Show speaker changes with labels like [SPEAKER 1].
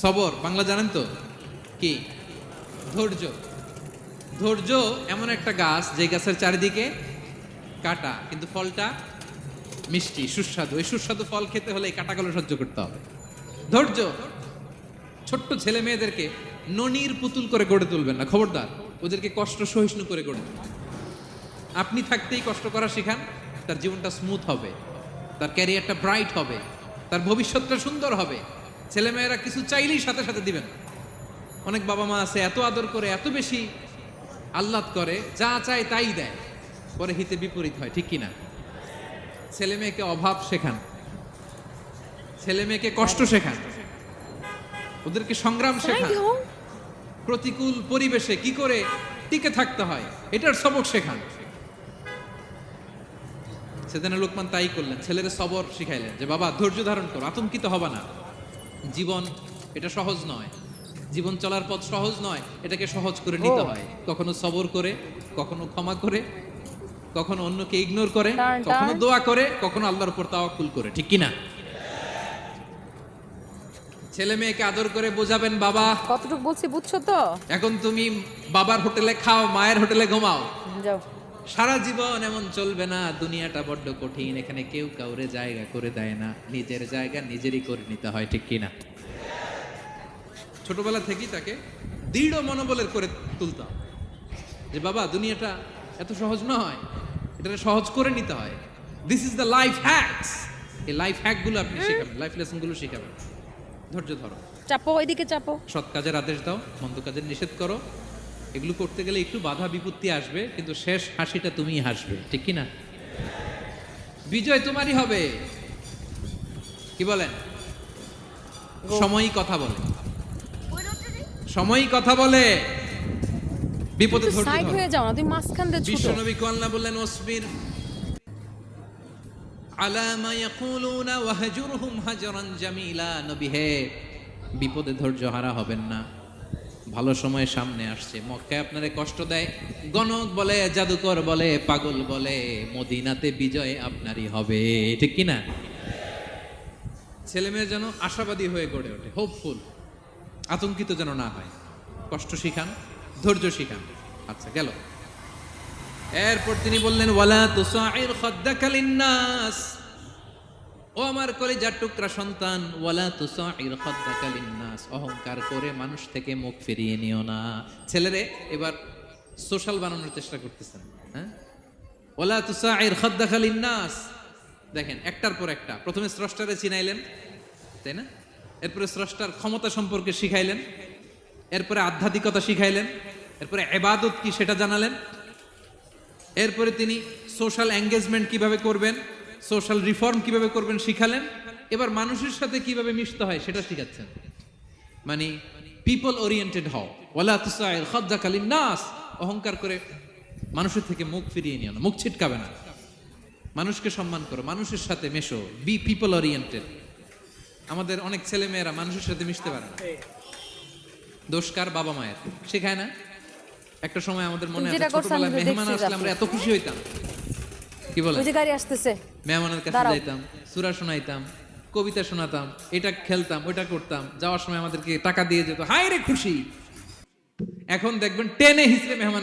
[SPEAKER 1] সবর বাংলা জানেন তো কি? ধৈর্য। ধৈর্য এমন একটা গাছ যে গাছের চারিদিকে কাটা, কিন্তু ফলটা মিষ্টি সুস্বাদু। এই সুস্বাদু ফল খেতে হলে এই কাটাগুলো সহ্য করতে হবে। ধৈর্য। ছোট্ট ছেলে মেয়েদেরকে ননির পুতুল করে গড়ে তুলবেন না, খবরদার। ওদেরকে কষ্ট সহিষ্ণু করে গড়ে তুলবেন। আপনি থাকতেই কষ্ট করা শিখান, তার জীবনটা স্মুথ হবে, তার ক্যারিয়ারটা ব্রাইট হবে, তার ভবিষ্যৎটা সুন্দর হবে। ছেলেমেয়েরা কিছু চাইলেই সাথে সাথে দিবেন। অনেক বাবা মা আছে এত আদর করে, এত বেশি আহ্লাদ করে, যা চায় তাই দেয়, পরে হিতে বিপরীত হয়, ঠিক কিনা? ছেলে মেয়েকে অভাব শেখান, ছেলে মেয়েকে কষ্ট শেখান, ওদেরকে সংগ্রাম শেখান, প্রতিকূল পরিবেশে কি করে টিকে থাকতে হয় এটার সবক শেখান। সেদিন লোকমান তাই করলেন, ছেলের সবর শিখাইলেন যে বাবা ধৈর্য ধারণ করো, আতঙ্কিত হবা না। জীবন এটা সহজ নয়, জীবন চলার পথ সহজ নয়, এটাকে সহজ করে নিতে হয়। কখনো সবর করে, কখনো ক্ষমা করে, কখনো অন্যকে ইগনোর করে, কখনো দোয়া করে, কখনো আল্লাহর উপর তাওয়াক্কুল করে, ঠিক কিনা? ছেলে মেয়েকে আদর করে বোঝাবেন, বাবা
[SPEAKER 2] কতটুকু বলছি বুঝছো তো?
[SPEAKER 1] এখন তুমি বাবার হোটেলে খাও, মায়ের হোটেলে ঘুমাও।
[SPEAKER 2] যাও।
[SPEAKER 1] সারা জীবন এমন চলবে না, দুনিয়াটা বড্ড কঠিন, এখানে কেউ কাউরে জায়গা করে দেয় না, নিজের জায়গা নিজেরই করে নিতে হয়, ঠিক কিনা? ছোটবেলা থেকেই তাকে দৃঢ় মনোবলের করে তুলতাম যে বাবা দুনিয়াটা এত সহজ নয়, এটা সহজ করে নিতে হয়। This is the life hacks. এই লাইফ হ্যাকগুলো আপনি শেখাবেন, লাইফ লেসনগুলো শেখাবেন। ধৈর্য ধরো,
[SPEAKER 2] চাপো, ওইদিকে চাপো।
[SPEAKER 1] সৎ কাজের আদেশ দাও, মন্দ কাজের নিষেধ করো। এগুলো করতে গেলে একটু বাধা বিপত্তি আসবে, কিন্তু শেষ হাসিটা তুমিই হাসবে, ঠিক কি না? বিজয় তোমারই হবে। কি বলেন? সময়ই কথা বলে, সময়ই কথা বলে। বিপদে ধৈর্য
[SPEAKER 2] সাইড
[SPEAKER 1] ধরো।
[SPEAKER 2] হয়ে যাও না, তুমি মাঝখান দিয়ে ছুটো।
[SPEAKER 1] বিশ্বনবী কো আল্লাহ বললেন ওয়াসবির আলা মা ইয়াকুলুনা ওয়াহজুরহুম হাজরান জামিলা। নবী হে, বিপদে ধৈর্য হারা হবেন না। ভালো সময় সামনে আসছে, মক্কায় আপনারে কষ্ট দেয়, গণক বলে, জাদুকর বলে, পাগল বলে, মদিনাতে বিজয় আপনারই হবে, ঠিক কি না? ছেলে মেয়ে যেন আশাবাদী হয়ে গড়ে ওঠে, হোপফুল, আতঙ্কিত যেন না হয়। কষ্ট শিখান, ধৈর্য শিখান। আচ্ছা গেল। এরপর তিনি বললেন ওয়ালা তুসাইর খাদ্দাকা লিন্নাস। ও আমার কলিজার টুকরা সন্তান, ওয়ালা তুসাইর খাদ্দাকা লিন্নাস, অহংকার করে মানুষ থেকে মুখ ফিরিয়ে নিও না। ছেলেরে এবার সোশ্যাল বানানোর চেষ্টা করতেছেন, হ্যাঁ? ওয়ালা তুসাইর খাদ্দাকা লিন্নাস। দেখেন একটার পর একটা, প্রথমে স্রষ্টারে চিনাইলেন, তাই না? এরপরে স্রষ্টার ক্ষমতা সম্পর্কে শিখাইলেন, এরপরে আধ্যাত্মিকতা শিখাইলেন, এরপরে ইবাদত কি সেটা জানালেন, এরপরে তিনি সোশ্যাল এঙ্গেজমেন্ট কিভাবে করবেন, সোশ্যাল রিফর্ম কিভাবে করবেন শিখালেন। এবার মানুষের সাথে কিভাবে মিশতে হয় সেটা শিখাচ্ছেন। মানে পিপল ওরিয়েন্টেড হও। ওয়ালা তুসাইর খাদ্দাকা লিন্নাস, অহংকার করে মানুষের থেকে মুখ ফিরিয়ে নিও না, মুখ ছিটকাবে না। মানুষকে সম্মান করো, মানুষের সাথে মেশো, বি পিপল ওরিয়েন্টেড। আমাদের অনেক ছেলে মেয়েরা মানুষের সাথে মিশতে পারে না। দোষ কার? বাবা মায়ের। শেখায় না। একটা সময় আমাদের মনে আছে ছোটবেলায় মেহমান আসলে আমরা এত খুশি হইতাম। কি বলে?
[SPEAKER 2] ওই যে গাড়ি আসতেছে,
[SPEAKER 1] মেহমানের কাছে যাইতাম, সূরা শোনাইতাম, কবিতা শোনাতাম, এটা খেলতাম, ওটা করতাম, যাওয়ার সময় আমাদেরকে টাকা দিয়ে যেত, হায় রে খুশি। এখন দেখবেন টেনে হিসেবে মেহমান